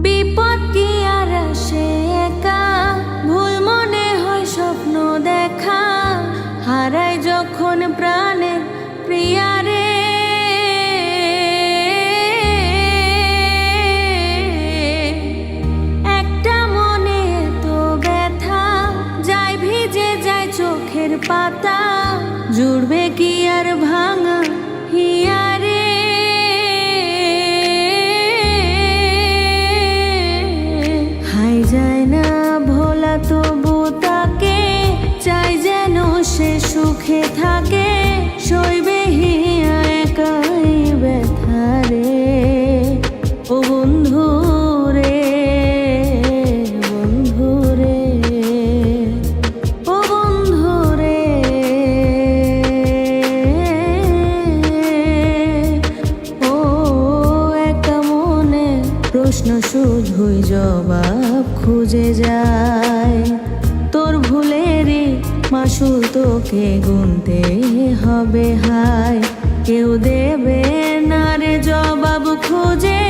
বিপদ কি আর আসে একা, ভুল মনে হয় স্বপ্ন দেখা, হারাই যখন প্রাণের প্রিয়ারে। একটা মনে তো ব্যথা, যায় ভিজে যায় চোখের পাতা, জুড়বে কি আর ভাঙা হিয়ারে। হাই যায় না ভোলা তবু তাকে, চাই যেন সে সুখে থাকে, সইবে হিয়া একাই ব্যথারে। ও বন্ধু রে, বন্ধু রে, ও বন্ধু রে, ও একা মনে প্রশ্ন শুধুই জবাব খুঁজে যায়। তোর ভুলেরই মাসুল তোকে গুনতে হবে হায়, কেউ দেবে না রে জবাব খুঁজে।